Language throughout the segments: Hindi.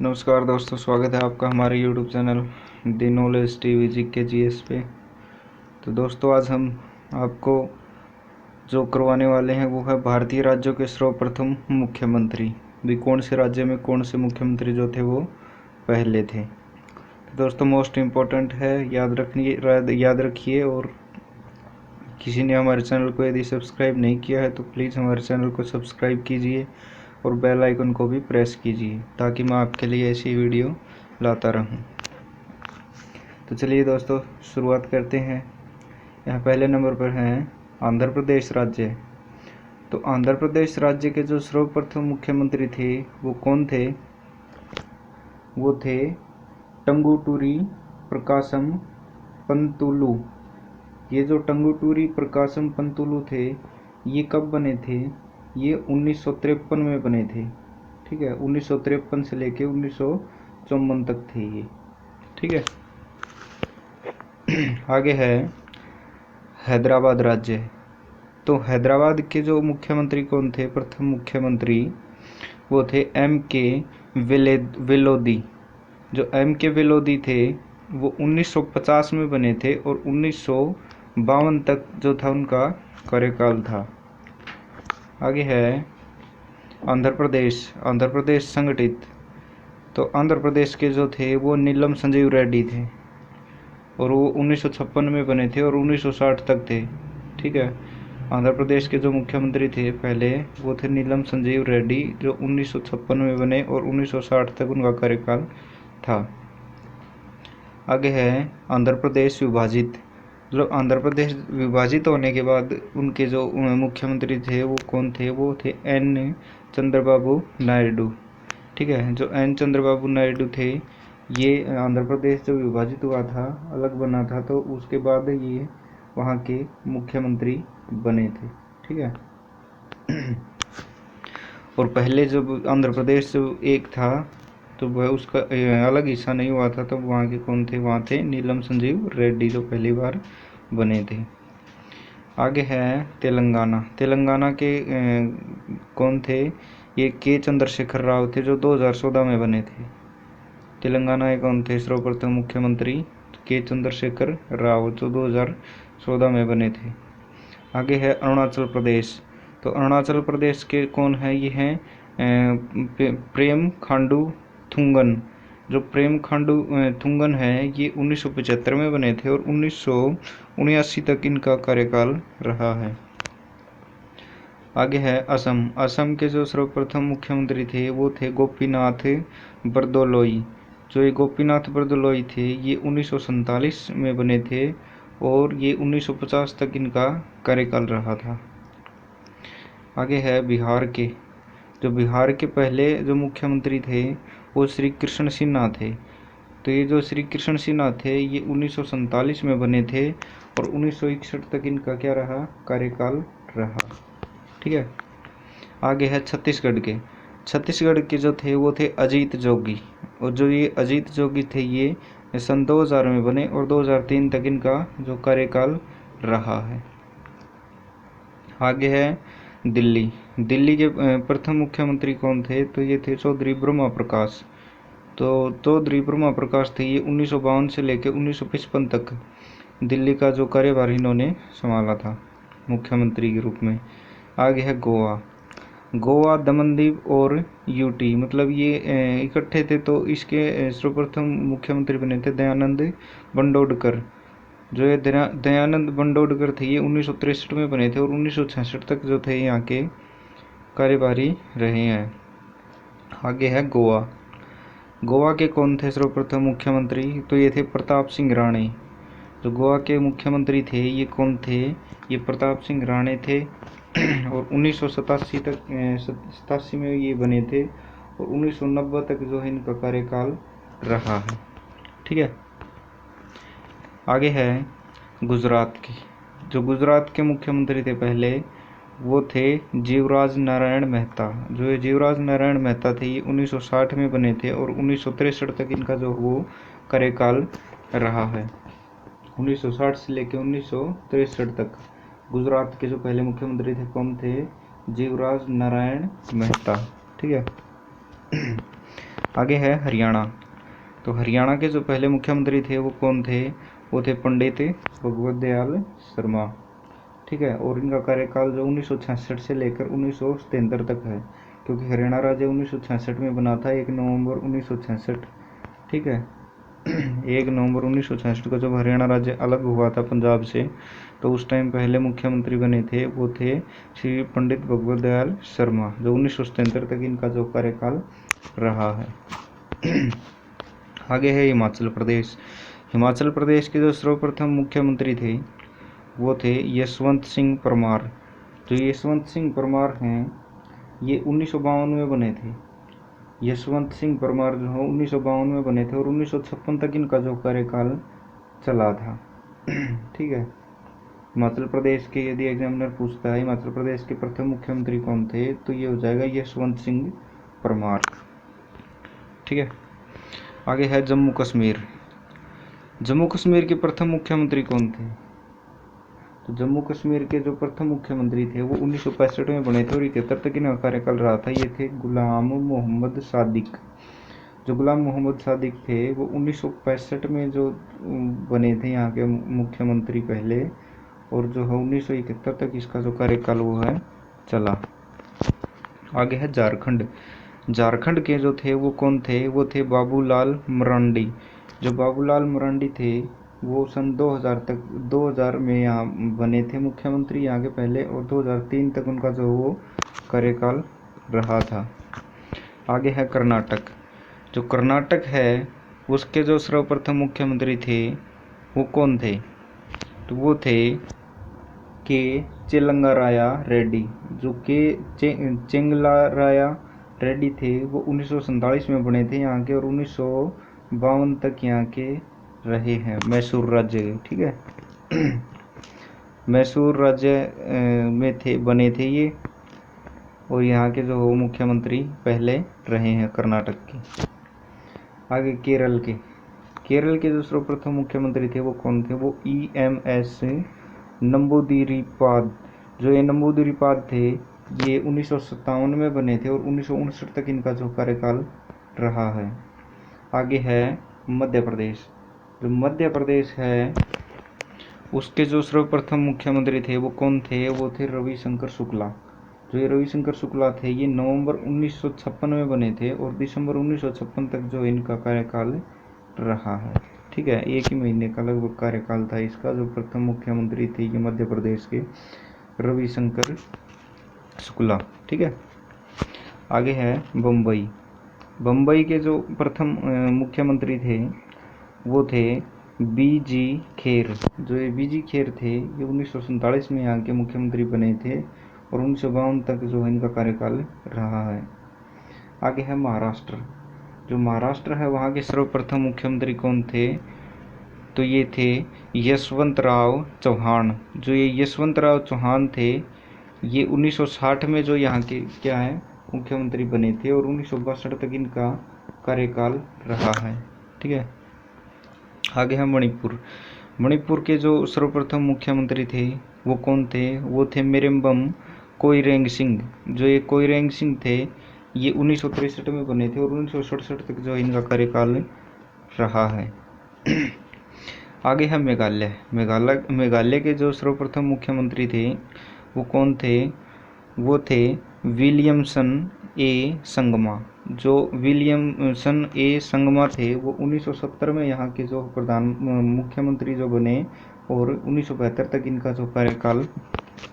नमस्कार दोस्तों, स्वागत है आपका हमारे यूट्यूब चैनल दी नॉलेज टीवी जीके जीएस पे। तो दोस्तों, आज हम आपको जो करवाने वाले हैं वो है भारतीय राज्यों के सर्वप्रथम मुख्यमंत्री। भी कौन से राज्य में कौन से मुख्यमंत्री जो थे वो पहले थे। तो दोस्तों, मोस्ट इम्पोर्टेंट है, याद रखिए। और किसी ने हमारे चैनल को यदि सब्सक्राइब नहीं किया है तो प्लीज़ हमारे चैनल को सब्सक्राइब कीजिए और बेल आइकन को भी प्रेस कीजिए ताकि मैं आपके लिए ऐसी वीडियो लाता रहूं। तो चलिए दोस्तों, शुरुआत करते हैं। यहाँ पहले नंबर पर हैं आंध्र प्रदेश राज्य। तो आंध्र प्रदेश राज्य के जो सर्वप्रथम मुख्यमंत्री थे वो कौन थे? वो थे टंगुटूरी प्रकाशम पंतुलु। ये जो टंगुटूरी प्रकाशम पंतुलु थे, ये कब बने थे? ये 1953 में बने थे। ठीक है, 1953 से लेके 1954 तक थे ये। ठीक है। आगे है हैदराबाद राज्य। तो हैदराबाद के जो मुख्यमंत्री कौन थे? प्रथम मुख्यमंत्री वो थे वेलोदी। जो वेलोदी थे वो 1950 में बने थे और 1952 तक जो था उनका कार्यकाल था। आगे है आंध्र प्रदेश संगठित। तो आंध्र प्रदेश के जो थे वो नीलम संजीव रेड्डी थे और वो 1956 में बने थे और 1960 तक थे। ठीक है। आंध्र प्रदेश के जो मुख्यमंत्री थे पहले वो थे नीलम संजीव रेड्डी, जो 1956 में बने और 1960 तक उनका कार्यकाल था। आगे है आंध्र प्रदेश विभाजित। मतलब आंध्र प्रदेश विभाजित होने के बाद उनके जो मुख्यमंत्री थे वो कौन थे? वो थे एन चंद्रबाबू नायडू। ठीक है। जो एन चंद्रबाबू नायडू थे, ये आंध्र प्रदेश जो विभाजित हुआ था, अलग बना था, तो उसके बाद ये वहाँ के मुख्यमंत्री बने थे। ठीक है। और पहले जब आंध्र प्रदेश जो एक था तो वह उसका अलग हिस्सा नहीं हुआ था, तो वहाँ के कौन थे? वहाँ थे नीलम संजीव रेड्डी, जो पहली बार बने थे। आगे है तेलंगाना के कौन थे? ये के चंद्रशेखर राव थे, जो 2014 में बने थे। तेलंगाना के कौन थे सर्वप्रथम मुख्यमंत्री? के चंद्रशेखर राव, जो 2014 में बने थे। आगे है अरुणाचल प्रदेश। तो अरुणाचल प्रदेश के कौन है? ये हैं प्रेम खांडू थुंगन। जो प्रेम खांडू थुंगन है, ये 1975 में बने थे और 1979 तक इनका कार्यकाल रहा है। आगे है असम के जो सर्वप्रथम मुख्यमंत्री थे वो थे गोपीनाथ बरदोलोई। जो ये गोपीनाथ बरदोलोई थे, ये 1947 में बने थे और ये 1950 तक इनका कार्यकाल रहा था। आगे है बिहार के। जो बिहार के पहले जो मुख्यमंत्री थे वो श्री कृष्ण सिन्हा थे। तो ये जो श्री कृष्ण सिन्हा थे, ये 1947 में बने थे और 1961 तक इनका क्या रहा? कार्यकाल रहा। ठीक है। आगे है छत्तीसगढ़ के जो थे वो थे अजीत जोगी। और जो ये अजीत जोगी थे, ये सन 2000 में बने और 2003 तक इनका जो कार्यकाल रहा है। आगे है दिल्ली के प्रथम मुख्यमंत्री कौन थे? तो ये थे चौधरी ब्रह्मा प्रकाश। तो चौधरी ब्रह्मा प्रकाश थे, ये 1952 से लेकर 1955 तक दिल्ली का जो कार्यभार इन्होंने संभाला था मुख्यमंत्री के रूप में। आगे है गोवा, दमनदीव और यूटी, मतलब ये इकट्ठे थे, तो इसके सर्वप्रथम मुख्यमंत्री बने थे दयानंद बंडोडकर। जो ये दयानंद बंडोडकर थे, ये 1963 में बने थे और 1966 तक जो थे यहाँ के कार्यभारी रहे हैं। आगे है गोवा के कौन थे सर्वप्रथम मुख्यमंत्री? तो ये थे प्रताप सिंह राणे। जो गोवा के मुख्यमंत्री थे ये कौन थे? ये प्रताप सिंह राणे थे और 1987 तक 87 में ये बने थे और 1990 तक जो है इनका कार्यकाल रहा है। ठीक है। आगे है गुजरात के। जो गुजरात के मुख्यमंत्री थे पहले वो थे जीवराज नारायण मेहता। जो ये जीवराज नारायण मेहता थे, ये 1960 में बने थे और 1963 तक इनका जो वो कार्यकाल रहा है। 1960 से लेकर 1963 तक गुजरात के जो पहले मुख्यमंत्री थे कौन थे? जीवराज नारायण मेहता। ठीक है। आगे है हरियाणा। तो हरियाणा के जो पहले मुख्यमंत्री थे वो कौन थे? वो थे पंडित भगवत दयाल शर्मा। ठीक है, और इनका कार्यकाल जो 1966 से लेकर 1977 तक है, क्योंकि हरियाणा राज्य 1966 में बना था, 1 नवंबर 1966। ठीक है 1 नवंबर 1966 को जब हरियाणा राज्य अलग हुआ था पंजाब से, तो उस टाइम पहले मुख्यमंत्री बने थे वो थे श्री पंडित भगवत दयाल शर्मा, जो 1977 तक इनका जो कार्यकाल रहा है। आगे है हिमाचल प्रदेश। हिमाचल प्रदेश के जो सर्वप्रथम मुख्यमंत्री थे वो थे यशवंत सिंह परमार। जो यशवंत सिंह परमार हैं ये 1952 में बने थे। यशवंत सिंह परमार जो है 1952 में बने थे और 1956 तक इनका जो कार्यकाल चला था। ठीक है, हिमाचल प्रदेश के यदि एग्जामिनर पूछता है हिमाचल प्रदेश के प्रथम मुख्यमंत्री कौन थे, तो ये हो जाएगा यशवंत सिंह परमार। ठीक है, आगे है जम्मू कश्मीर। जम्मू कश्मीर के प्रथम मुख्यमंत्री कौन थे? तो जम्मू कश्मीर के जो प्रथम मुख्यमंत्री थे वो 1965 में बने थे और 71 तक इनका कार्यकाल रहा था। ये थे गुलाम मोहम्मद सादिक। जो गुलाम मोहम्मद सादिक थे वो 1965 में जो बने थे यहाँ के मुख्यमंत्री पहले, और जो है 1971 तक इसका जो कार्यकाल वो है चला। आगे है झारखंड। झारखंड के जो थे वो कौन थे? वो थे बाबूलाल मरांडी। जो बाबूलाल मरांडी थे वो सन 2000 में यहाँ बने थे मुख्यमंत्री यहाँ के पहले, और 2003 तक उनका जो वो कार्यकाल रहा था। आगे है कर्नाटक। जो कर्नाटक है उसके जो सर्वप्रथम मुख्यमंत्री थे वो कौन थे? तो वो थे के चेलंगाराया रेड्डी। जो के चेंगलाराया रेड्डी थे वो 1947 में बने थे यहाँ के, और 1952 तक यहाँ के रहे हैं मैसूर राज्य के। ठीक है मैसूर राज्य में थे बने थे ये, और यहाँ के जो मुख्यमंत्री पहले रहे हैं कर्नाटक के। आगे केरल के जो सर्वप्रथम मुख्यमंत्री थे वो कौन थे? वो EMS नंबूदिरीपाद। जो ये नंबूदिरीपाद थे ये 1957 में बने थे और 1959 तक इनका जो कार्यकाल रहा है। आगे है मध्य प्रदेश। जो मध्य प्रदेश है उसके जो सर्वप्रथम मुख्यमंत्री थे वो कौन थे? वो थे रविशंकर शुक्ला। जो ये रविशंकर शुक्ला थे ये नवंबर 1956 में बने थे और दिसंबर 1956 तक जो इनका कार्यकाल रहा है। ठीक है, एक ही महीने का लगभग कार्यकाल था इसका। जो प्रथम मुख्यमंत्री थे ये मध्य प्रदेश के रविशंकर शुक्ला। ठीक है, आगे है बम्बई। बम्बई के जो प्रथम मुख्यमंत्री थे वो थे BG खेर। जो ये BG खेर थे ये 1947 में यहाँ के मुख्यमंत्री बने थे और 1952 तक जो इनका कार्यकाल रहा है। आगे है महाराष्ट्र। जो महाराष्ट्र है वहाँ के सर्वप्रथम मुख्यमंत्री कौन थे? तो ये थे यशवंतराव चौहान। जो ये यशवंतराव चौहान थे ये 1960 में जो यहाँ के क्या है मुख्यमंत्री बने थे और 1962 तक इनका कार्यकाल रहा है। ठीक है, आगे है मणिपुर। मणिपुर के जो सर्वप्रथम मुख्यमंत्री थे वो कौन थे? वो थे मेरेम्बम कोइरेंग सिंह। जो ये कोइरेंग सिंह थे ये 1963 में बने थे और 1967 तक जो इनका कार्यकाल रहा है। आगे है मेघालय। मेघालय के जो सर्वप्रथम मुख्यमंत्री थे वो कौन थे? वो थे विलियमसन ए संगमा। जो विलियमसन ए संगमा थे वो 1970 में यहाँ के जो मुख्यमंत्री जो बने और 1972 तक इनका जो कार्यकाल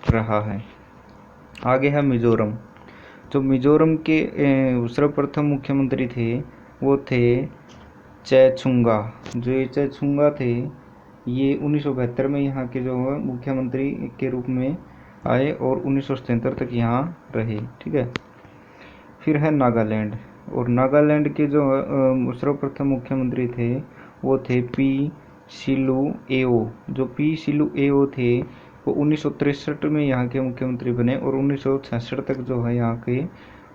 रहा है। आगे है मिजोरम। जो मिजोरम के सर्वप्रथम मुख्यमंत्री थे वो थे चैछुंगा। जो ये चैछुंगा थे ये 1972 में यहाँ के जो है मुख्यमंत्री के रूप में आए और 1977 तक यहाँ रहे। ठीक है, फिर है नागालैंड। और नागालैंड के जो सर्वप्रथम मुख्यमंत्री थे वो थे P सिलुएओ। जो P सिलुएओ थे वो 1963 में यहाँ के मुख्यमंत्री बने और 1966 तक जो है यहाँ के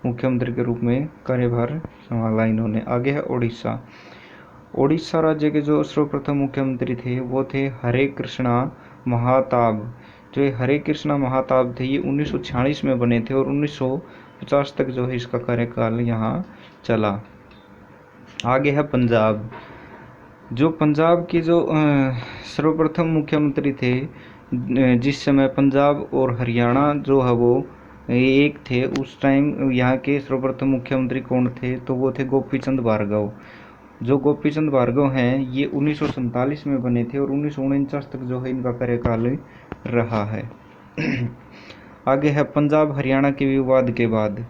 मुख्यमंत्री के रूप में कार्यभार संभाला इन्होंने। आगे है ओडिशा। ओडिशा राज्य के जो सर्वप्रथम मुख्यमंत्री थे वो थे हरे कृष्णा महाताब। जो ये हरे कृष्णा महाताब थे ये 1946 में बने थे और 1950 तक जो है इसका कार्यकाल यहाँ चला। आगे है पंजाब। जो पंजाब के जो सर्वप्रथम मुख्यमंत्री थे, जिस समय पंजाब और हरियाणा जो है वो एक थे, उस टाइम यहाँ के सर्वप्रथम मुख्यमंत्री कौन थे? तो वो थे गोपी चंद भार्गव। जो गोपी चंद भार्गव हैं ये 1947 में बने थे और 1949 तक जो है इनका कार्यकाल रहा है। आगे है पंजाब हरियाणा के विवाद के बाद।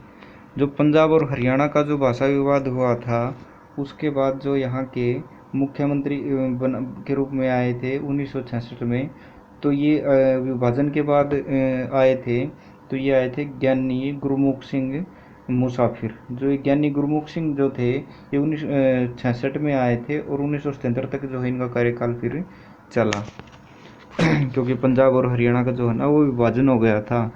जो पंजाब और हरियाणा का जो भाषा विवाद हुआ था, उसके बाद जो यहाँ के मुख्यमंत्री के रूप में आए थे 1966 में, तो ये विभाजन के बाद आए थे। तो ये आए थे ज्ञानी गुरमुख सिंह मुसाफिर। जो ज्ञानी गुरमुख सिंह जो थे ये 1966 में आए थे और 1977 तक जो है इनका कार्यकाल फिर चला। क्योंकि पंजाब और हरियाणा का जो है ना वो विभाजन हो गया था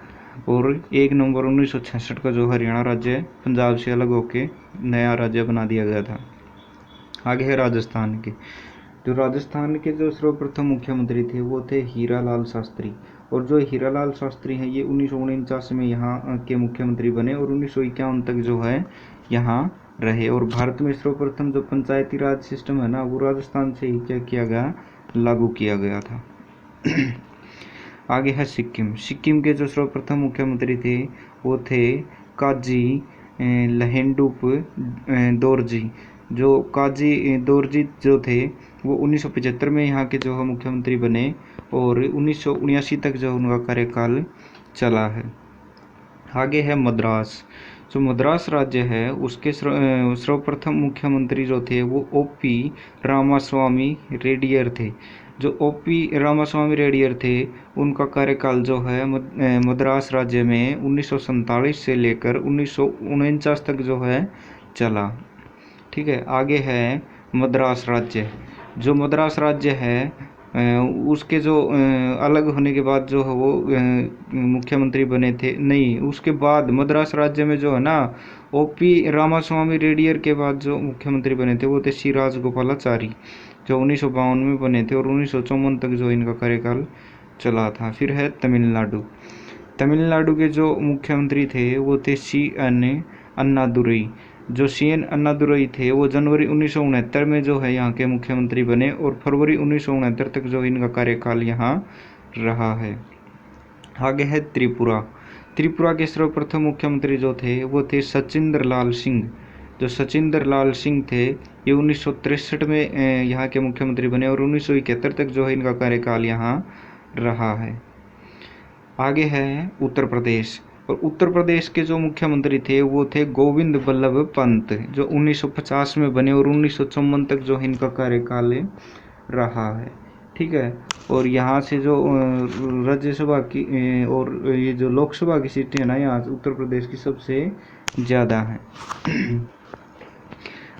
और 1 नवंबर 1966 का जो हरियाणा राज्य पंजाब से अलग होके नया राज्य बना दिया गया था। आगे है राजस्थान के। जो राजस्थान के जो सर्वप्रथम मुख्यमंत्री थे वो थे हीरालाल शास्त्री। और जो हीरालाल शास्त्री हैं ये 1949 में यहाँ के मुख्यमंत्री बने और 1951 तक जो है यहाँ रहे। और भारत में सर्वप्रथम जो पंचायती राज सिस्टम है ना वो राजस्थान से ही क्या किया गया, लागू किया गया था। आगे है सिक्किम। सिक्किम के जो सर्वप्रथम मुख्यमंत्री थे वो थे काजी लहेंडुप दोरजी। जो काजी दोरजी जो थे वो 1975 में यहाँ के जो है मुख्यमंत्री बने और 1979 तक जो उनका कार्यकाल चला है। आगे है मद्रास। जो मद्रास राज्य है उसके सर्वप्रथम मुख्यमंत्री जो थे वो ओपी रामास्वामी रेड्डियर थे। जो ओपी रामास्वामी रेड्डियर थे उनका कार्यकाल जो है मद्रास राज्य में 1947 से लेकर 1949 तक जो है चला। ठीक है। आगे है मद्रास राज्य। जो मद्रास राज्य है उसके जो अलग होने के बाद जो है वो मुख्यमंत्री बने थे, नहीं उसके बाद मद्रास राज्य में जो है ना ओपी रामास्वामी रेड्डियर के बाद जो मुख्यमंत्री बने थे वो थे सी राजगोपालाचारी, जो 1952 में बने थे और 1954 तक जो इनका कार्यकाल चला था। फिर है तमिलनाडु। तमिलनाडु के जो मुख्यमंत्री थे वो थे CN अन्नादुरई। जो CN अन्नादुरई थे वो जनवरी 1969 में जो है यहाँ के मुख्यमंत्री बने और फरवरी 1969 तक जो इनका कार्यकाल यहाँ रहा है। आगे है त्रिपुरा। त्रिपुरा के सर्वप्रथम मुख्यमंत्री जो थे वो थे सचिंद्र लाल सिंह। जो सचिंद्र लाल सिंह थे ये 1963 में यहाँ के मुख्यमंत्री बने और 1971 तक जो है इनका कार्यकाल यहाँ रहा है। आगे है उत्तर प्रदेश। और उत्तर प्रदेश के जो मुख्यमंत्री थे वो थे गोविंद बल्लभ पंत, जो 1950 में बने और 1954 तक जो इनका कार्यकाल रहा है। ठीक है। और यहाँ से जो राज्यसभा की और ये जो लोकसभा की सीटें है ना यहाँ उत्तर प्रदेश की सबसे ज़्यादा है।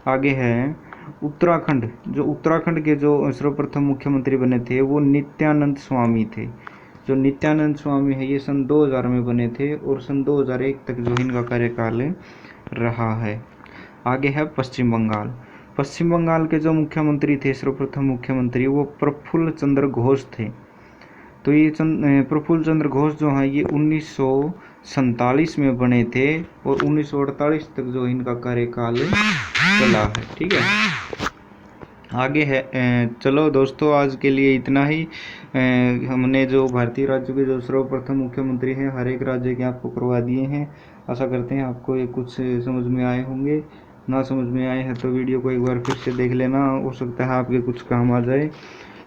आगे है उत्तराखंड। जो उत्तराखंड के जो सर्वप्रथम मुख्यमंत्री बने थे वो नित्यानंद स्वामी थे। जो नित्यानंद स्वामी है ये सन 2000 में बने थे और सन 2001 तक जो इनका कार्यकाल रहा है। आगे है पश्चिम बंगाल। पश्चिम बंगाल के जो मुख्यमंत्री थे सर्वप्रथम मुख्यमंत्री वो प्रफुल्ल चंद्र घोष थे। तो ये प्रफुल्ल चंद्र घोष जो है ये 1947 में बने थे और 1948 तक जो इनका कार्यकाल चला है। ठीक है। आगे है चलो दोस्तों आज के लिए इतना ही। हमने जो भारतीय राज्यों के जो सर्वप्रथम मुख्यमंत्री हैं हर एक राज्य के आपको करवा दिए हैं। आशा करते हैं आपको ये कुछ समझ में आए होंगे। ना समझ में आए हैं तो वीडियो को एक बार फिर से देख लेना, हो सकता है आपके कुछ काम आ जाए।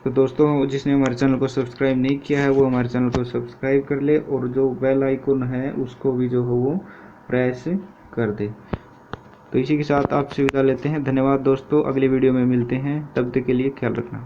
तो दोस्तों जिसने हमारे चैनल को सब्सक्राइब नहीं किया है वो हमारे चैनल को सब्सक्राइब कर ले और जो बेल आइकन है उसको भी जो है वो प्रेस कर दे। तो इसी के साथ आपसे विदा लेते हैं। धन्यवाद दोस्तों, अगली वीडियो में मिलते हैं, तब तक के लिए ख्याल रखना।